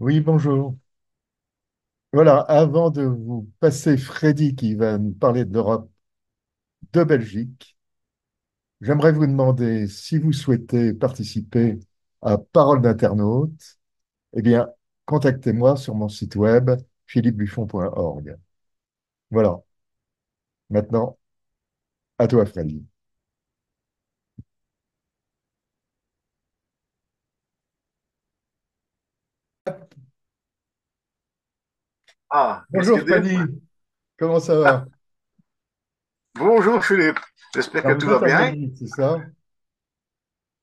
Oui, bonjour. Voilà, avant de vous passer Freddy qui va nous parler de l'Europe de Belgique, j'aimerais vous demander si vous souhaitez participer à Parole d'internaute, eh bien, contactez-moi sur mon site web philippebuffon.org. Voilà, maintenant, à toi, Freddy. Ah, qu'est-ce Bonjour, qu'il dit? Freddy, comment ça Ah, va? bonjour Philippe, j'espère que Alors, vous tout va êtes en bien. Belgique, c'est ça?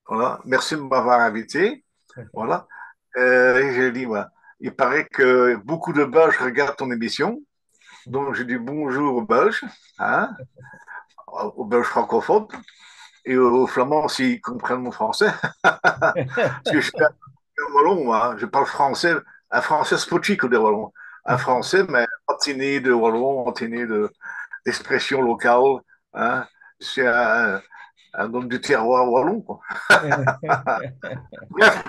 Voilà, merci de m'avoir invité. Voilà. J'ai dit, voilà, il paraît que beaucoup de Belges regardent ton émission, donc j'ai dit bonjour aux Belges, hein, aux Belges francophones et aux Flamands s'ils comprennent mon français. Parce que je suis un Wallon, moi, hein. Je parle français, un français spotchique des Wallons. Un français, mais entiné de Wallon, entiné d'expression locale. Hein. Je suis un homme du terroir wallon, quoi. Bref,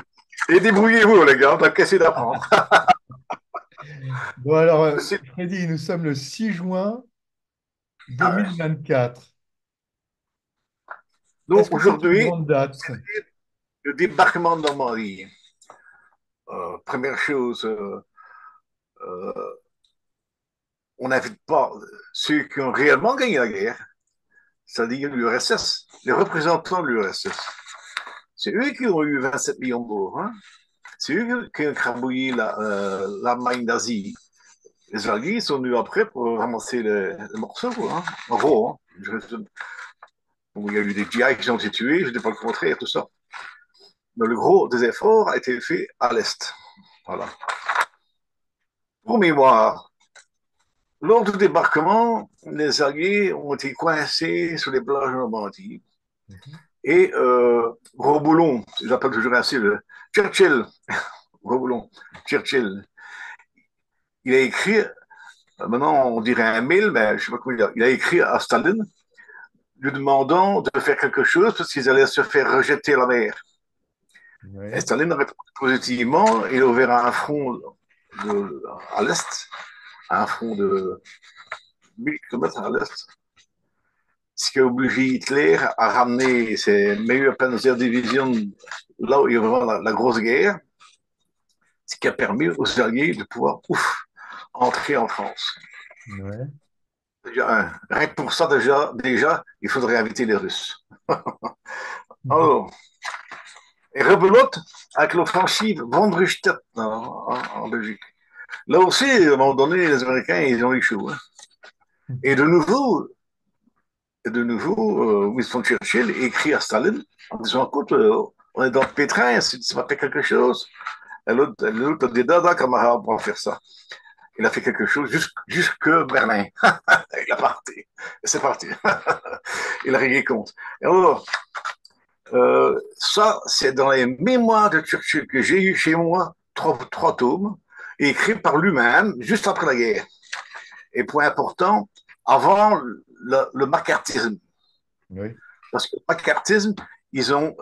et débrouillez-vous, les gars, on va essayer d'apprendre. Bon, alors, C'est- Freddy, nous sommes le 6 juin ah ouais. 2024. Donc Est-ce que c'est une aujourd'hui, grande date? le débarquement de Normandie. Première chose, euh, on n'invite pas ceux qui ont réellement gagné la guerre, c'est-à-dire l'URSS, les représentants de l'URSS. C'est eux qui ont eu 27 millions de morts. Hein. C'est eux qui ont crabouillé l'Allemagne nazie. Les Alliés sont venus après pour ramasser les morceaux. Hein. En gros, hein. Bon, il y a eu des GI qui ont été tués, je ne dis pas le contraire, tout ça. Mais le gros des efforts a été fait à l'Est. Voilà. Pour mémoire, lors du débarquement, les Alliés ont été coincés sur les plages de Normandie. Et gros boulon, j'appelle toujours ainsi le Churchill, gros boulon, Churchill, il a écrit, maintenant on dirait un mail, mais je sais pas comment il a écrit à Staline, lui demandant de faire quelque chose parce qu'ils allaient se faire rejeter à la mer. Et Oui. Staline a répondu positivement, il a ouvert un front à l'est, un front de 1000 km à l'est, ce qui a obligé Hitler à ramener ses meilleures panzer divisions là où il y a vraiment la grosse guerre, ce qui a permis aux Alliés de pouvoir entrer en France. Ouais. Déjà, rien que pour ça, déjà, il faudrait inviter les Russes. Alors, et rebelote avec l'offensive Von-Rundstedt en Belgique. Là aussi, à un moment donné, les Américains, ils ont échoué. Hein. Et de nouveau, Winston Churchill écrit à Staline en disant, écoute, on est dans le pétrin, si tu vas faire quelque chose. Et l'autre a dit, d'accord, camarade, on va faire ça. Il a fait quelque chose jusque Berlin. Il a parti. Et c'est parti. Il a réglé compte. Et alors, ça, c'est dans les mémoires de Churchill que j'ai eu chez moi, trois tomes, écrits par lui-même, juste après la guerre. Et point important, avant le macartisme. Oui. Parce que le macartisme, ils ont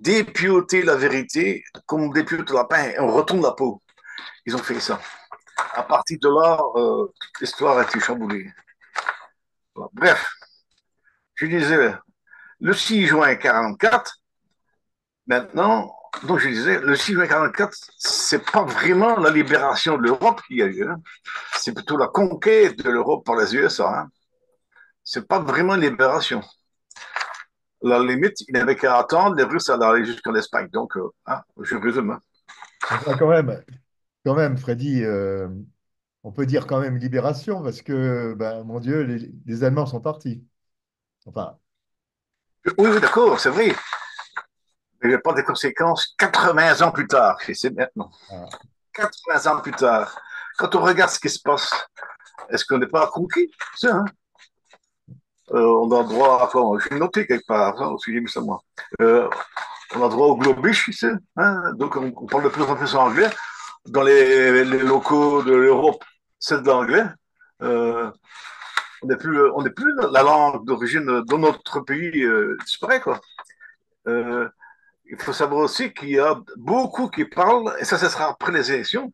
dépioté la vérité comme on dépiote la pain et on retourne la peau. Ils ont fait ça. À partir de là, toute l'histoire a été chamboulée. Bref, je disais, le 6 juin 44, maintenant, donc je disais, le 6 juin 44, c'est pas vraiment la libération de l'Europe qu'il y a eu. Hein. C'est plutôt la conquête de l'Europe par les USA. Hein. C'est pas vraiment une libération. La limite, il n'avait qu'à attendre, les Russes allaient aller jusqu'en Espagne. Donc, hein, je résume. Hein. Enfin, quand même, Freddy, on peut dire quand même libération parce que, ben, mon Dieu, les Allemands sont partis. Enfin, Oui, oui, d'accord, c'est vrai. Mais il n'y a pas de conséquences 80 ans plus tard. C'est maintenant. ah, 80 ans plus tard. Quand on regarde ce qui se passe, est-ce qu'on n'est pas conquis? Ça, hein. On a droit à quoi? Je suis noté quelque part, hein, j'ai mis ça moi. Euh, on a droit au globish ici, hein, donc on parle de plus en plus anglais. Dans les locaux de l'Europe, c'est de l'anglais. Euh, on n'est plus la langue d'origine de notre pays disparaît, quoi. Euh, il faut savoir aussi qu'il y a beaucoup qui parlent, et ça, ce sera après les élections,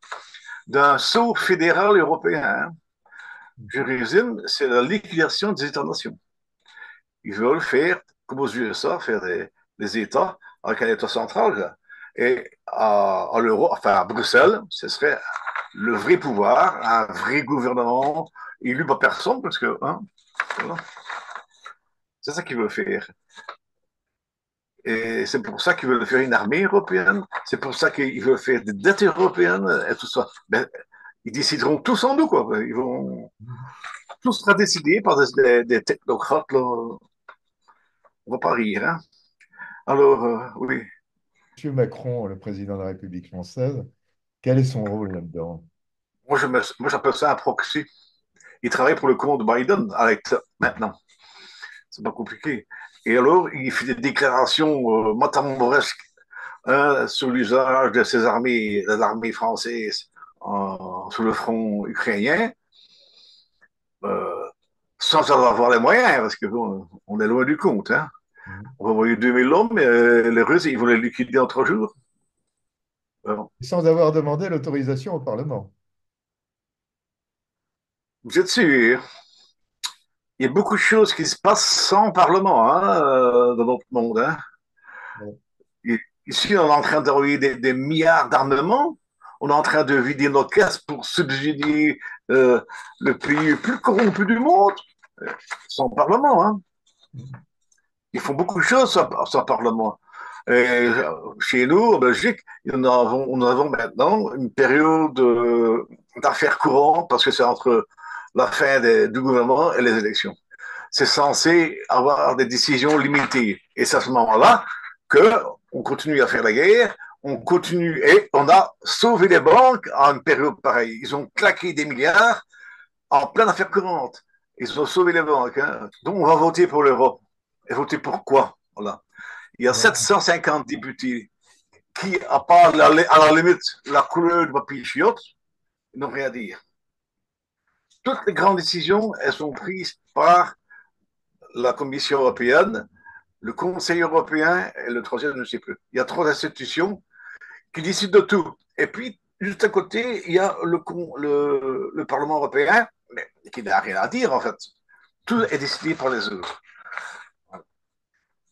d'un saut fédéral européen. Hein. Je résume, c'est la liquidation des États-nations. Ils veulent faire, comme aux USA, faire des États avec un État central. Là. Et à l'euro, enfin à Bruxelles, ce serait le vrai pouvoir, un vrai gouvernement élu par personne, parce que hein, voilà, c'est ça qu'ils veulent faire. Et c'est pour ça qu'ils veulent faire une armée européenne, c'est pour ça qu'ils veulent faire des dettes européennes et tout ça. Ben, ils décideront tous en nous, quoi. Ils vont, tout sera décidé par des technocrates, là. On va pas rire, hein. Alors, oui. Monsieur Macron, le président de la République française, quel est son rôle là-dedans? Moi, j'appelle ça un proxy. Il travaille pour le compte de Biden avec ça, maintenant. C'est pas compliqué. Et alors, il fait des déclarations matamoresques hein, sur l'usage de ces armées, de l'armée française sur le front ukrainien, euh, sans avoir les moyens, parce que bon, on est loin du compte. Hein. On va envoyer 2000 hommes, mais les Russes, ils vont les liquider en 3 jours. Alors, Sans avoir demandé l'autorisation au Parlement. vous êtes sûr? Il y a beaucoup de choses qui se passent sans Parlement hein, dans notre monde. Hein. Bon. Ici, on est en train d'envoyer des milliards d'armements. On est en train de vider nos caisses pour subsidier euh, le pays le plus corrompu du monde, sans Parlement. Hein. Ils font beaucoup de choses sans Parlement. Et chez nous, en Belgique, nous avons maintenant une période d'affaires courantes parce que c'est entre la fin du gouvernement et les élections. C'est censé avoir des décisions limitées. Et c'est à ce moment-là qu'on continue à faire la guerre, on continue et on a sauvé les banques en une période pareille. Ils ont claqué des milliards en pleine affaire courante. Ils ont sauvé les banques. Hein. Donc on va voter pour l'Europe. Et voter pour quoi? Voilà. Il y a Voilà. 750 députés qui, à part à la limite la couleur du papier chiotte, n'ont rien à dire. Toutes les grandes décisions, elles sont prises par la Commission européenne, le Conseil européen et le troisième, je ne sais plus. Il y a 3 institutions qui décident de tout. Et puis, juste à côté, il y a le Parlement européen, mais qui n'a rien à dire en fait. Tout est décidé par les autres.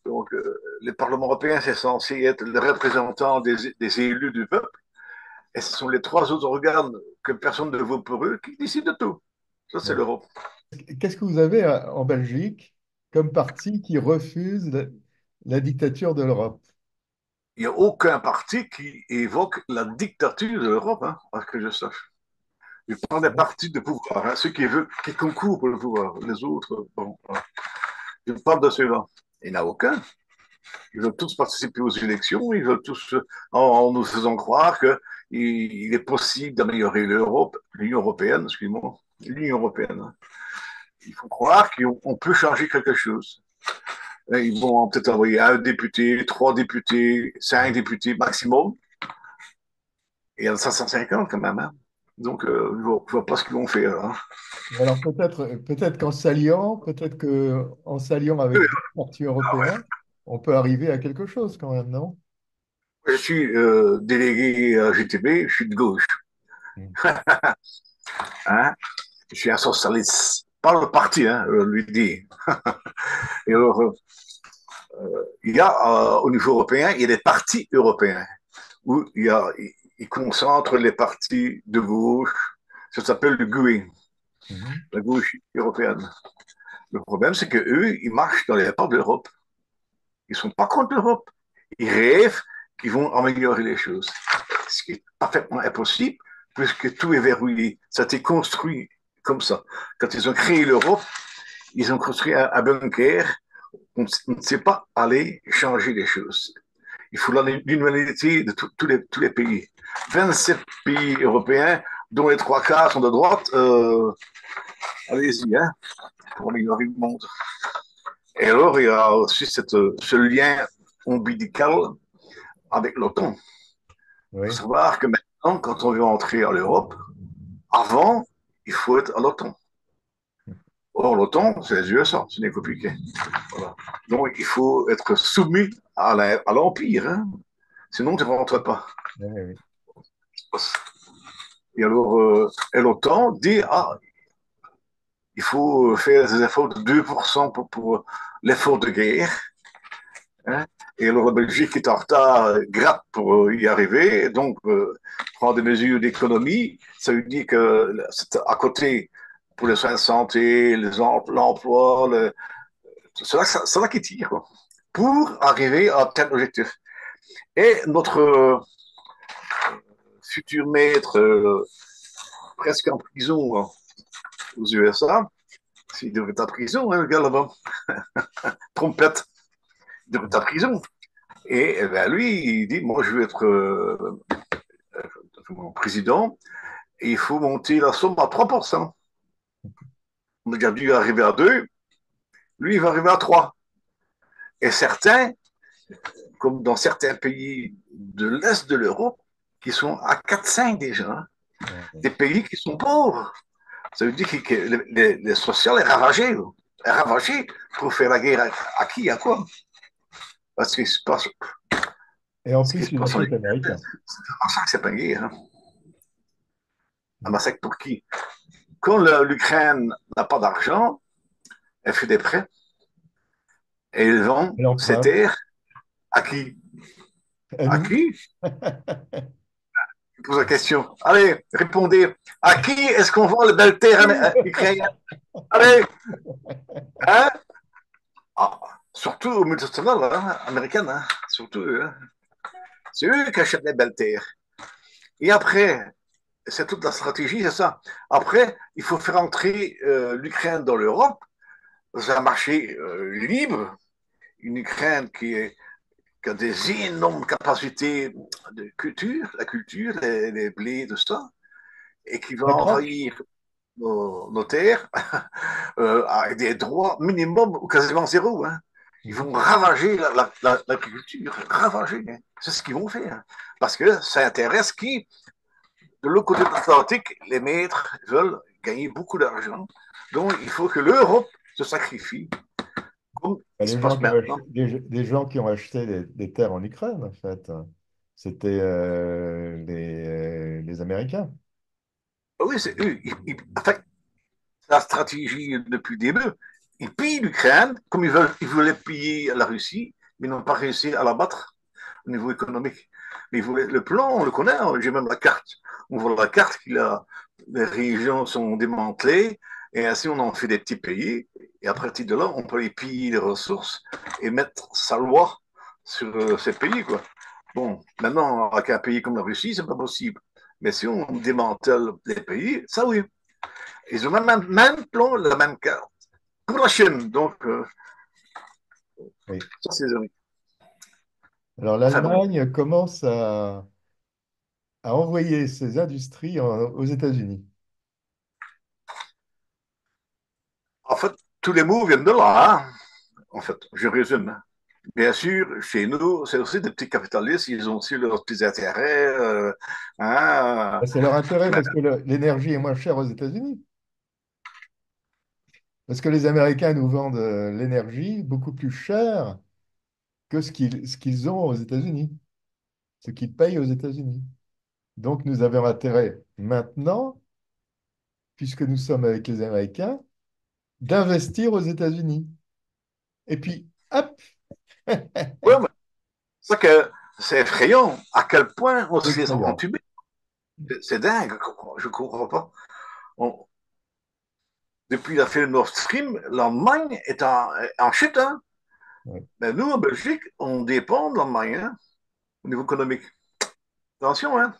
Donc, le Parlement européen, c'est censé être le représentant des élus du peuple. Et ce sont les 3 autres organes que personne ne vote pour eux qui décident de tout. Ça, c'est Bon. l'Europe. Qu'est-ce que vous avez en Belgique comme parti qui refuse la dictature de l'Europe? Il n'y a aucun parti qui évoque la dictature de l'Europe, hein, à ce que je sache. Je parle des partis de pouvoir, hein, ceux qui concourent pour le pouvoir. Les autres, bon, voilà. Je parle de ceux-là. Il n'y en a aucun. Ils veulent tous participer aux élections, ils veulent tous, en nous faisant croire qu'il est possible d'améliorer l'Europe, l'Union européenne, excuse-moi, l'Union européenne. Hein. Il faut croire qu'on peut changer quelque chose. Et ils vont peut-être envoyer un député, 3 députés, 5 députés maximum. Et il y en a 550 quand même. Hein. Donc, je ne vois pas ce qu'ils vont faire. Hein. Alors peut-être qu'en s'alliant, peut-être qu'en s'alliant avec d'autres partis européens, on peut arriver à quelque chose quand même, non? Je suis délégué à GTB, je suis de gauche. Mm. Hein. Je suis un socialiste. Pas le parti, hein, lui dit. Et alors, il y a au niveau européen, il y a des partis européens où ils concentrent les partis de gauche. Ça s'appelle le GUE, Mhm. la gauche européenne. Le problème, c'est qu'eux, ils marchent dans les pas de l'Europe. Ils ne sont pas contre l'Europe. Ils rêvent qu'ils vont améliorer les choses. Ce qui est parfaitement impossible, puisque tout est verrouillé. Ça a été construit comme ça. Quand ils ont créé l'Europe, ils ont construit un bunker. On ne sait pas aller changer les choses. Il faut l'unanimité de tous les pays. 27 pays européens, dont les 3 quarts sont de droite. Allez-y, hein, pour améliorer le monde. Et alors, il y a aussi ce lien ombilical avec l'OTAN. Il faut Oui. savoir que maintenant, quand on veut entrer à l'Europe, avant, il faut être à l'OTAN. Or, l'OTAN, c'est les USA, ce n'est compliqué. Voilà. Donc, il faut être soumis à l'Empire, hein. Sinon, tu ne rentres pas. Oui, oui. Et alors, et l'OTAN dit, ah, il faut faire des efforts de 2% pour l'effort de guerre, hein. Et alors, la Belgique qui est en retard, gratte pour y arriver, donc prend des mesures d'économie. Ça veut dire que c'est à côté, pour les soins de santé, l'emploi, c'est là qui tire, quoi, pour arriver à tel objectif. Et notre futur maître, presque en prison, hein, aux USA, s'il devrait être en prison, hein, le gars là-bas, trompette, il devrait être en prison. Et eh ben, lui, il dit, moi, je veux être président, et il faut monter la somme à 3%. On a déjà dû arriver à 2, lui, il va arriver à 3. Et certains, comme dans certains pays de l'Est de l'Europe, qui sont à 4-5 déjà, hein, Ouais. des pays qui sont pauvres. Ça veut dire que les social est ravagé. Est ravagé pour faire la guerre à qui, à quoi? Parce que Et en ce qui plus, se il passe en était Ukraine, américain. c'est un massacre, c'est pas une guerre, hein. Un massacre pour qui? Quand l'Ukraine n'a pas d'argent, elle fait des prêts et elle vend ses L'emprunt. terres à qui? À À nous? qui? Je pose la question. Allez, répondez. À qui est-ce qu'on vend les belles terres ukrainiennes? Allez, hein? Ah, surtout aux multinationales, hein, américaines, hein, surtout eux, hein. C'est eux qui achètent les belles terres. Et après, c'est toute la stratégie, c'est ça. Après, il faut faire entrer l'Ukraine dans l'Europe, dans un marché libre, une Ukraine qui a des énormes capacités de culture, la culture, les blés, tout ça, et qui va La croque? envahir nos terres avec des droits minimum ou quasiment zéro, hein. Ils vont ravager l'agriculture, ravager, hein. C'est ce qu'ils vont faire. Parce que ça intéresse qui? De l'autre côté de l'Atlantique, les maîtres veulent gagner beaucoup d'argent. Donc, il faut que l'Europe se sacrifie, comme il se Les gens passe qui ont maintenant. des gens qui ont acheté des terres en Ukraine, en fait. C'était les Américains. Oui, c'est eux. En fait, la stratégie depuis le début, ils pillent l'Ukraine comme ils voulaient piller la Russie, mais ils n'ont pas réussi à la battre au niveau économique. Mais le plan, on le connaît, hein, j'ai même la carte. On voit la carte les régions sont démantelées, et ainsi on en fait des petits pays, et à partir de là, on peut les piller les ressources et mettre sa loi sur ces pays, quoi. Bon, maintenant, avec un pays comme la Russie, c'est pas possible. Mais si on démantèle les pays, ça oui. Ils ont même plan, la même carte pour la Chine. Donc, Oui. ça, c'est. Alors Enfin bon, l'Allemagne commence à envoyer ses industries aux États-Unis. en fait, tous les mots viennent de là, hein. En fait, je résume. Bien sûr, chez nous, c'est aussi des petits capitalistes, ils ont aussi leurs petits intérêts, hein, C'est leur intérêt mais parce que l'énergie est moins chère aux États-Unis. Parce que les Américains nous vendent l'énergie beaucoup plus cher que ce qu'ils ont aux États-Unis, ce qu'ils payent aux États-Unis. Donc nous avons intérêt maintenant, puisque nous sommes avec les Américains, d'investir aux États-Unis. Et puis, hop, ouais, mais c'est que c'est effrayant à quel point on se les a effrayant. entubés. C'est dingue, je ne comprends pas. On- Depuis l'affaire Nord Stream, l'Allemagne est en chute, hein. Ouais. Mais nous, en Belgique, on dépend de l'Allemagne, hein, au niveau économique. Attention, hein.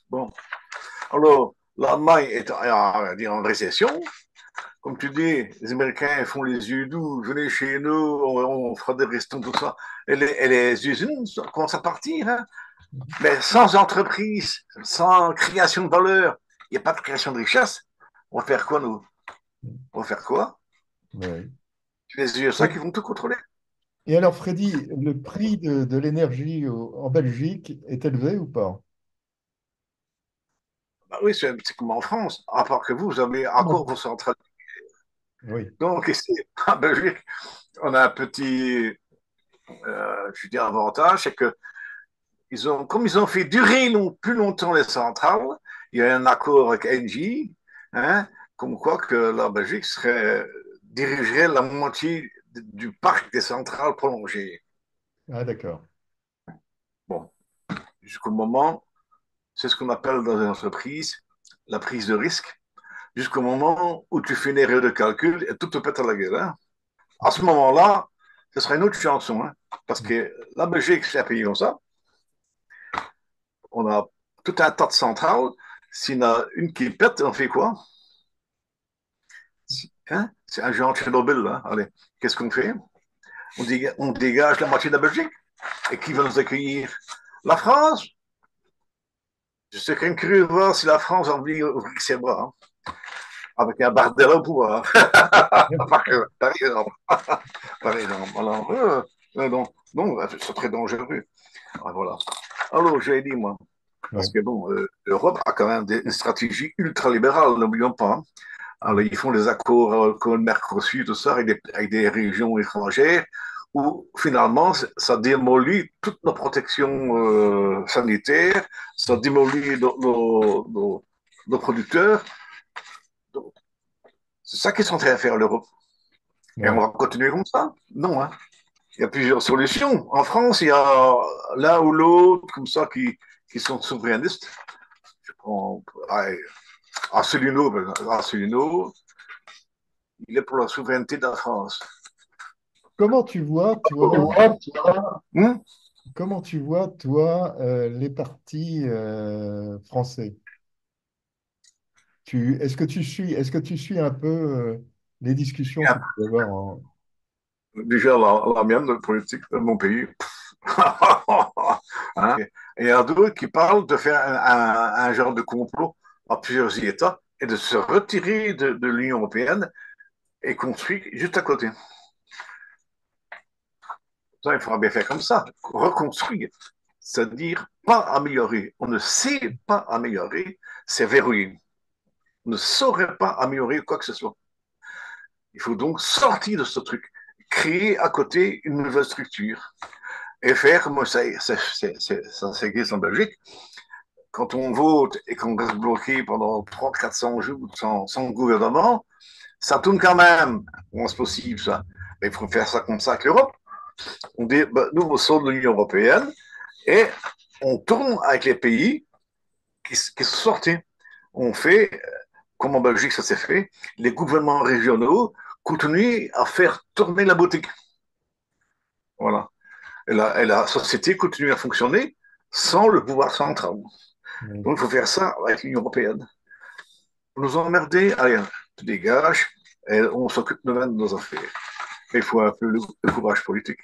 Bon. Alors, l'Allemagne est en récession. Comme tu dis, les Américains font les yeux doux, venez chez nous, on fera des restaurants, tout ça. Et les usines commencent à partir, hein. Mais sans entreprise, sans création de valeur, il n'y a pas de création de richesse. On va faire quoi, nous? On va faire quoi? Ouais. C'est les USA qui Et, vont tout contrôler. et alors, Freddy, le prix de l'énergie en Belgique est élevé ou pas? Bah oui, c'est comme en France. À part que vous avez Comment- encore vos centrales. Oui. Donc ici, en Belgique, on a un petit, je dis avantage, c'est que comme ils ont fait durer plus longtemps les centrales, il y a un accord avec Engie, hein, comme quoi que la Belgique dirigerait la moitié du parc des centrales prolongées. Ah, d'accord. Bon, jusqu'au moment, c'est ce qu'on appelle dans une entreprise la prise de risque, jusqu'au moment où tu fais une erreur de calcul et tout te pète à la gueule. Hein. À ce moment-là, ce sera une autre chanson, hein, parce que la Belgique, c'est un pays comme ça. On a tout un tas de centrales. S'il y en a une qui pète, on fait quoi? Hein? C'est un genre de Tchernobyl. Hein? Allez, qu'est-ce qu'on fait? On dégage la moitié de la Belgique. Et qui va nous accueillir? La France? Je serais quand même curieux de voir si la France a envie d'ouvrir ses bras, hein, avec un Bardella au pouvoir. Par exemple. Par exemple. Alors, non, c'est très dangereux. Ah, voilà. Alors, j'ai dit, moi, parce Oui. que bon, l'Europe a quand même une stratégie ultralibérale, n'oublions pas. Hein. Alors, ils font des accords comme le Mercosur, tout ça, avec des régions étrangères, où finalement, ça démolit toutes nos protections sanitaires, ça démolit nos producteurs. Donc, c'est ça qu'ils sont en train de faire, l'Europe. Et on Ouais. va continuer comme ça? Non, hein. Il y a plusieurs solutions. En France, il y a l'un ou l'autre, comme ça, qui sont souverainistes. Je prends Asselineau, Asselineau, il est pour la souveraineté de la France. Comment tu vois, toi, Hmm. comment tu vois, toi, les partis français? Est-ce que tu suis un peu les discussions qu'il peut y avoir en... Déjà, la mienne, de politique de mon pays. Hein? Et il y a d'autres qui parlent de faire un genre de complot à plusieurs États et de se retirer de l'Union européenne et construire juste à côté. Ça, il faudra bien faire comme ça, reconstruire, c'est-à-dire pas améliorer. On ne sait pas améliorer, c'est verrouiller. On ne saurait pas améliorer quoi que ce soit. Il faut donc sortir de ce truc, créer à côté une nouvelle structure et faire comme ça s'existe en Belgique. Quand on vote et qu'on reste bloqué pendant 300-400 jours sans gouvernement, ça tourne quand même. Comment c'est possible ça? Mais il faut faire ça comme ça avec l'Europe. On dit, ben, nous, au sein de l'Union européenne, et on tourne avec les pays qui sont sortis. On fait, comme en Belgique ça s'est fait, les gouvernements régionaux continuent à faire tourner la boutique. Voilà. Et la société continue à fonctionner sans le pouvoir central. Donc il faut faire ça avec l'Union européenne. Pour nous emmerder, allez, tu dégages et on s'occupe de nos affaires. Il faut un peu le courage politique.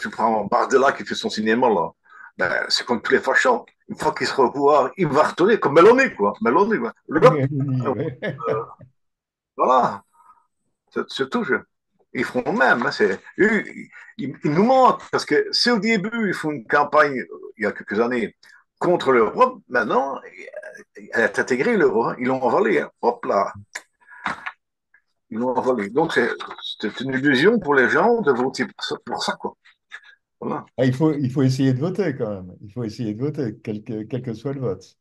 Tu prends Bardella qui fait son cinéma là. Ben, c'est comme tous les fachos. Une fois qu'il sera au pouvoir, il va retourner comme Mélanie, quoi. Mélanie, quoi. Hop, voilà, c'est tout. Ils feront même. Hein, ils nous mentent parce que si au début, ils font une campagne, il y a quelques années, contre l'Europe, maintenant, elle a intégré l'euro. Hein, ils l'ont envolé. Hein. Hop là, ils l'ont envolé. Donc, c'est une illusion pour les gens de voter pour ça, quoi. Voilà. Ah, il faut essayer de voter quand même. Il faut essayer de voter, quel que soit le vote.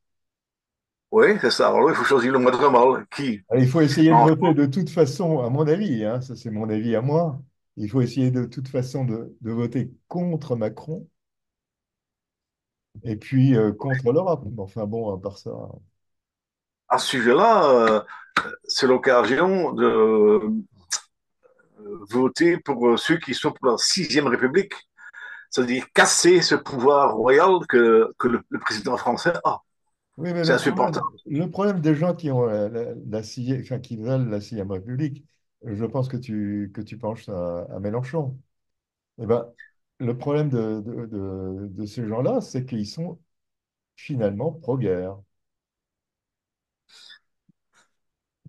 Oui, c'est ça. Alors là, il faut choisir le moindre mal. Qui Ah, il faut essayer de en voter de toute façon, à mon avis, hein, ça c'est mon avis à moi. Il faut essayer de toute façon de voter contre Macron et puis contre l'Europe. Enfin bon, à part ça. à ce sujet-là, c'est l'occasion de voter pour ceux qui sont pour la sixième République, c'est-à-dire casser ce pouvoir royal que le président français a. Oui, mais C'est insupportable. le problème des gens qui ont enfin, qui veulent la sixième République, je pense que tu penches à Mélenchon. Eh ben, le problème de ces gens-là, c'est qu'ils sont finalement pro-guerre.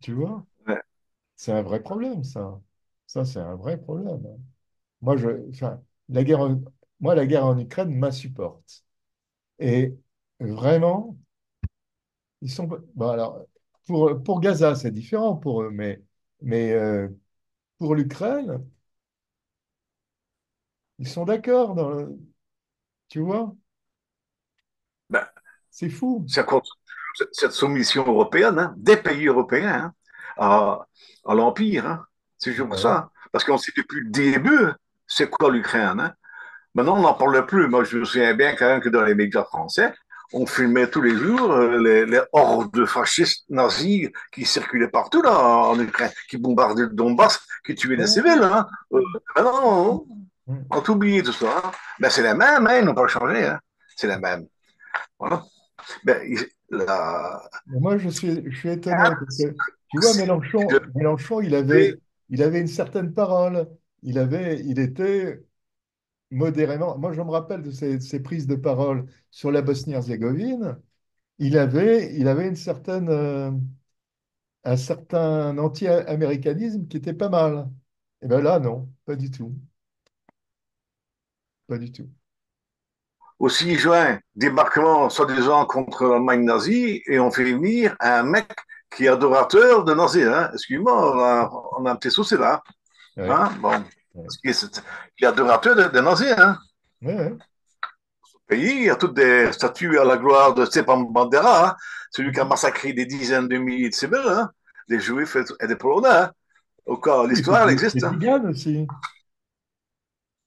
Tu vois? Ouais. C'est un vrai problème, ça. Ça, c'est un vrai problème. Moi, enfin, moi, la guerre en Ukraine m'insupporte. Et vraiment, ils sont. Bon, alors, pour Gaza, c'est différent pour eux, mais Mais pour l'Ukraine, ils sont d'accord, tu vois, Ben, c'est fou. c'est à cause de cette soumission européenne, hein, des pays européens, hein, à l'Empire. Hein. C'est juste pour ça. Ouais. Hein. Parce qu'on sait depuis le début, c'est quoi l'Ukraine. Hein. Maintenant, on n'en parle plus. Moi, je me souviens bien quand même que dans les médias français, on filmait tous les jours les hordes fascistes nazis qui circulaient partout là, en Ukraine, qui bombardaient le Donbass, qui tuaient des Ouais. civils. Hein. Maintenant, Ouais. on a oublié tout ça. Hein. Ben, c'est la même, hein, ils n'ont pas changé. Hein. C'est la même. Voilà. Ben, Mais moi, je suis étonné parce que, tu vois, je Mélenchon, vais il avait une certaine parole. Il était modérément. Moi, je me rappelle de ses prises de parole sur la Bosnie-Herzégovine. Il avait un certain anti-américanisme qui était pas mal. Et bien là, non, pas du tout. Pas du tout. au 6 juin, débarquement soi-disant contre l'Allemagne nazie, et on fait venir un mec qui est adorateur de nazis. Hein. Excuse-moi, on a un petit souci là. Ouais, Hein? Bon, ouais, parce qu'il est adorateur de nazis. Hein. ouais, ouais. Pays, il y a toutes des statues à la gloire de Stepan Bandera, hein, celui qui a massacré des dizaines de milliers de civils, hein, des juifs et des polonais. Hein. Au cas, Et puis l'histoire, elle existe. des Hein. tziganes aussi.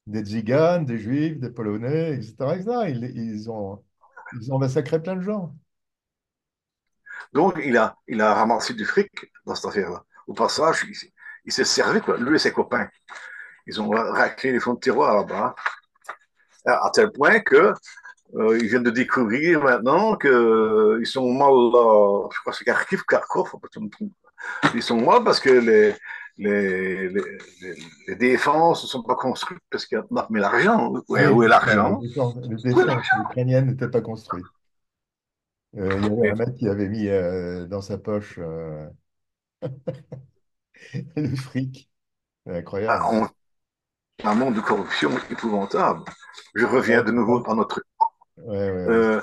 Des tziganes, des juifs, des polonais, etc., etc. Ils ont massacré plein de gens. Donc, il a ramassé du fric dans cette affaire-là. Au passage, il s'est servi, quoi, lui et ses copains. Ils ont raclé les fonds de tiroir là-bas, à tel point que ils viennent de découvrir maintenant qu'ils sont mal, je crois que c'est Kharkiv, Kharkov, je me trompe. Ils sont mal parce que les, les, les, les défenses ne sont pas construites parce qu'il y a mais l'argent. Oui, Où est c'est ça. l'argent? Les défenses ukrainiennes n'étaient pas construites. Il y avait un Mais, mec qui avait mis dans sa poche le fric. C'est incroyable. on, un monde de corruption épouvantable. Je reviens Ouais, de c'est nouveau ça. à notre. Ouais, ouais, ouais. Euh,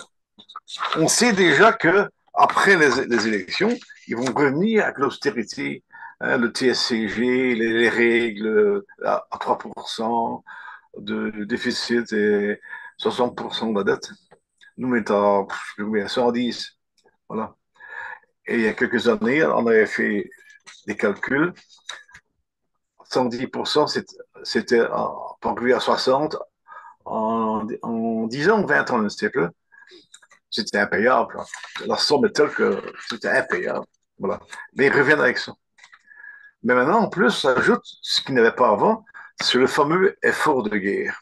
on sait déjà que après les élections, ils vont revenir avec l'austérité, hein, le TSCG, les règles à 3% de déficit et 60% de la dette. Nous, mettons à 110. Voilà. Et il y a quelques années, on avait fait des calculs. 110%, c'était pour à 60 en 10 ans ou 20 ans, je ne sais plus. C'était impayable. La somme est telle que c'était impayable. Voilà. Mais ils reviennent avec ça. Mais maintenant, en plus, ça ajoute ce qu'il n'y avait pas avant, c'est le fameux effort de guerre.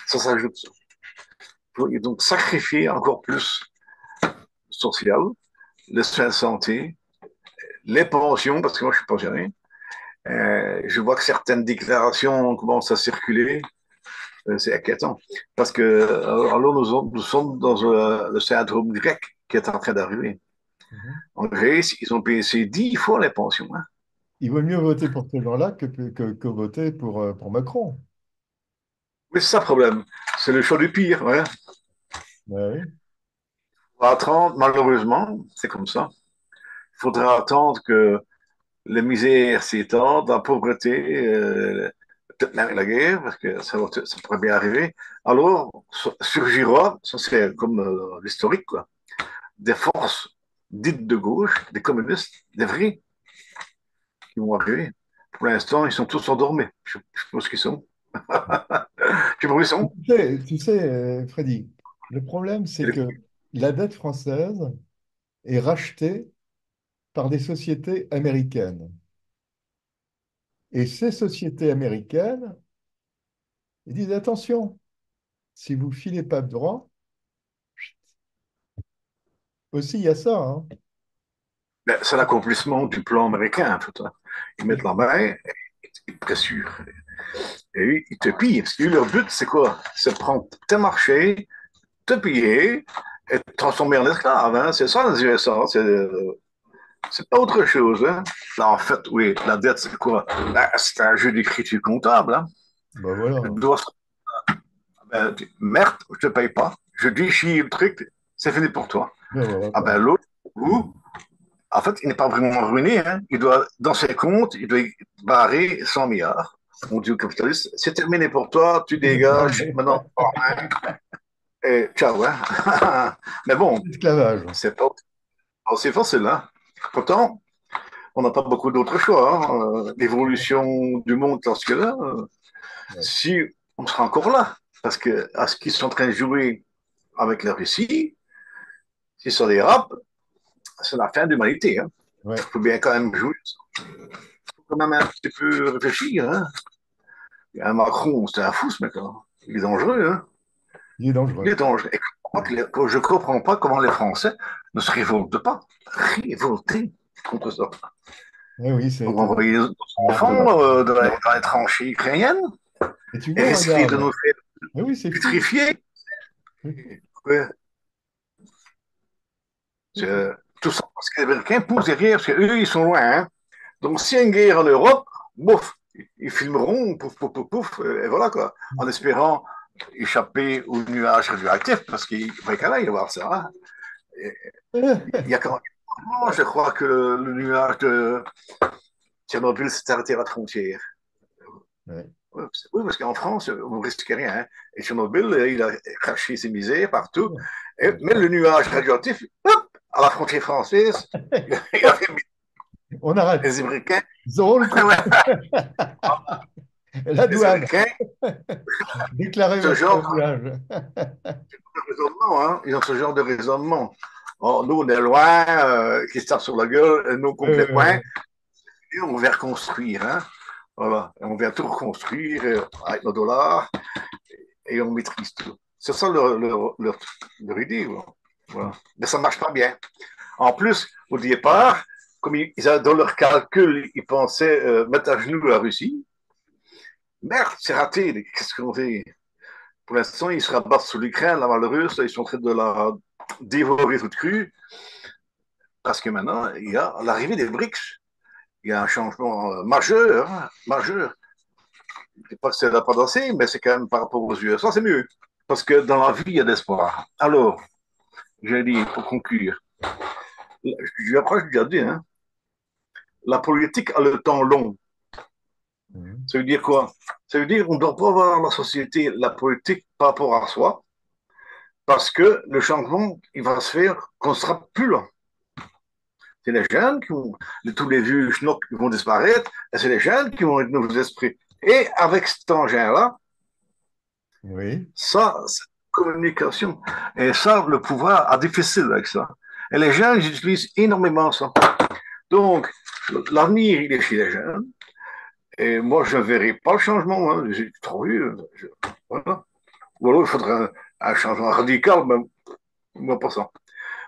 Ça s'ajoute ça. Et donc sacrifier encore plus le social, les soins de santé, les pensions, parce que moi je suis pensionné. Je vois que certaines déclarations commencent à circuler. C'est inquiétant. Parce que alors nous sommes dans le syndrome grec qui est en train d'arriver. Mhm. En Grèce, ils ont baissé 10 fois les pensions. Hein. Il vaut mieux voter pour ces gens-là que voter pour Macron. Mais c'est ça le problème. C'est le choix du pire. Ouais. Ben oui. Il faudra attendre, malheureusement, c'est comme ça. Il faudra attendre que les misères s'étendent, la pauvreté, peut-être même la guerre, parce que ça pourrait bien arriver. Alors surgira, ça c'est comme l'historique, quoi, des forces dites de gauche, des communistes, des vrais, qui vont arriver. Pour l'instant, ils sont tous endormis. Je pense qu'ils sont. Tu vois où ils sont? Freddy, le problème, c'est que la dette française est rachetée par des sociétés américaines. Et ces sociétés américaines, ils disent, attention, si vous ne filez pas de droit, aussi il y a ça. Hein. Ben, c'est l'accomplissement du plan américain, tout ça. Ils mettent la main, ils pressurent. Et ils te pillent. Parce que leur but, c'est quoi? C'est de prendre tes marchés, te piller et te transformer en esclave. Hein. C'est ça les USA. C'est pas autre chose. Hein. Là, en fait, oui, la dette, c'est quoi? Ben, c'est un jeu d'écriture comptable. Hein. Ben Je voilà. dois, ben, merde, je te paye pas. Je déchire le truc, c'est fini pour toi. Ben voilà, Ah quoi. ben l'autre, vous, En fait, il n'est pas vraiment ruiné. Hein. Il doit, dans ses comptes, il doit barrer 100 milliards. On dit au capitaliste, c'est terminé pour toi, tu dégages, maintenant, et ciao. Hein. Mais bon, L'esclavage. c'est pas aussi facile. Hein. Pourtant, on n'a pas beaucoup d'autres choix. Hein. L'évolution du monde, lorsque là, Ouais. si on sera encore là, parce que à ce qu'ils sont en train de jouer avec la Russie, si ça dérape, c'est la fin de l'humanité. Hein. Ouais. Il faut bien quand même jouer. Il faut quand même un petit peu réfléchir. Hein. Un Macron, c'est un fou ce mec-là. Il est dangereux. Hein. Il est Il est dangereux. dangereux. Et je ne comprends pas comment les Français ne se révoltent pas. Révolter contre ça. Eh oui, c'est On va étonnant. envoyer nos Ouais. enfants dans les tranchées ukrainiennes Et tu et vois, risquer de regarde. nous faire Eh oui, c'est fou. putrifier. Ouais. C'est fou. Tout ça parce que les Américains poussent derrière, parce qu'eux, ils sont loin. Hein. Donc, s'il y a une guerre en Europe, bouf, ils filmeront, pouf, pouf, pouf, pouf, et voilà quoi, en espérant échapper aux nuages radioactifs, parce qu'il va quand même y avoir ça. Hein. Il y a quand même, je crois que le nuage de Tchernobyl s'est arrêté à la frontière. Ouais. Oui, parce qu'en France, vous ne risquez rien. Hein. Et Tchernobyl, il a craché ses misères partout. Et, Ouais. mais le nuage radioactif, hop, à la frontière française, il a fait On arrête. les Américains. Zolt, la Les douane. Américains, Déclarez ce votre genre nuage. de raisonnement, hein. Ils ont ce genre de raisonnement. Oh, nous, on est loin, qui se tape sur la gueule, nous, contre les points, Euh, et on vient reconstruire. Hein. Voilà. Et on vient tout reconstruire avec nos dollars et on maîtrise tout. C'est ça leur idée. Voilà. Mais ça ne marche pas bien. En plus, au départ, comme dans leur calcul, ils pensaient mettre à genoux la Russie. Merde, c'est raté. Qu'est-ce qu'on fait? Pour l'instant, ils se rabattent sur l'Ukraine, la malheureuse. Ils sont en train de la dévorer toute crue. Parce que maintenant, il y a l'arrivée des BRICS. Il y a un changement majeur. Hein, majeur. Je ne dis pas que c'est la pas danser, mais c'est quand même par rapport aux USA, c'est mieux. Parce que dans la vie, il y a d'espoir. Alors, j'ai dit, pour conclure, je approche du jardin, hein, la politique a le temps long. Ça veut dire quoi? Ça veut dire qu'on ne doit pas voir la société, la politique par rapport à soi, parce que le changement, il va se faire qu'on ne sera plus là. C'est les jeunes qui vont, tous les vieux schnocks qui vont disparaître, et c'est les jeunes qui vont être de nouveaux esprits. Et avec cet engin-là, oui. ça, c'est communication. Et ça, le pouvoir a difficile avec ça. Et les jeunes, ils utilisent énormément ça. Donc, l'avenir, il est chez les jeunes. Et moi, je ne verrai pas le changement. Hein. J'ai trop vu. Voilà. Ou alors, il faudrait un changement radical, mais moi, pas ça.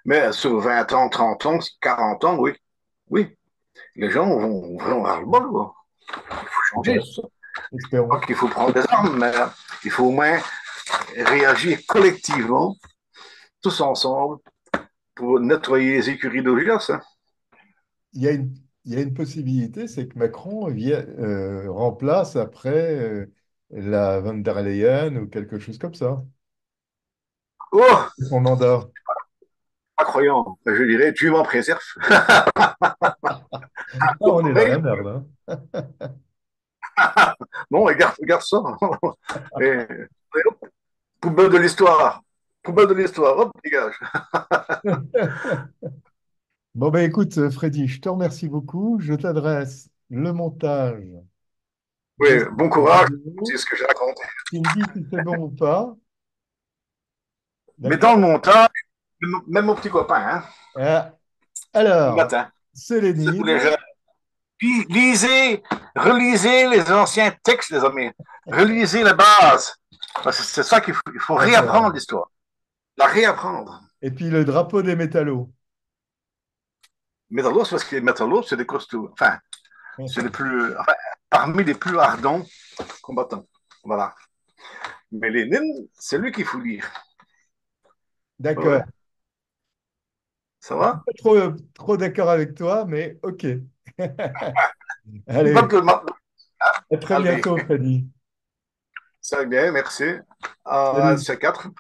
Mais sur 20 ans, 30 ans, 40 ans, oui. Oui, les gens vont vraiment avoir le bol. Il faut changer Ouais. tout ça. Pas Espérons. qu'il faut prendre des armes, mais il faut au moins réagir collectivement, tous ensemble, pour nettoyer les écuries d'Augias. Hein. Il y a il y a une possibilité, c'est que Macron remplace après la von der Leyen ou quelque chose comme ça. Oh, Son mandat. pas croyant. Je dirais, tu m'en préserves. Ah, on est dans la merde, hein. Non, regarde ça. Et, et hop, poubelle de l'histoire. Poubelle de l'histoire. Hop, dégage. Bon, ben écoute, Freddy, je te remercie beaucoup. Je t'adresse le montage Oui, de bon cette courage. C'est vidéo. ce que j'ai raconté. Tu me dis si c'est bon ou pas. Mais dans le D'accord? montage, même mon petit copain, hein, Ah, le alors, matin, c'est pour les Sélénine, jeunes. Lisez, relisez les anciens textes, les amis. Relisez la base. Parce que c'est ça qu'il faut réapprendre d'accord. l'histoire. La réapprendre. Et puis le drapeau des métallos. Métallos, parce que les métallos, c'est des costauds. Enfin, c'est les plus, enfin, parmi les plus ardents combattants. Voilà. Mais Lénine, c'est lui qu'il faut lire. D'accord. Ouais, ça va? Pas trop d'accord avec toi, mais ok. Allez, Note le mat. à très Allez, bientôt, Freddy. ça va bien, merci. À Salut. C4.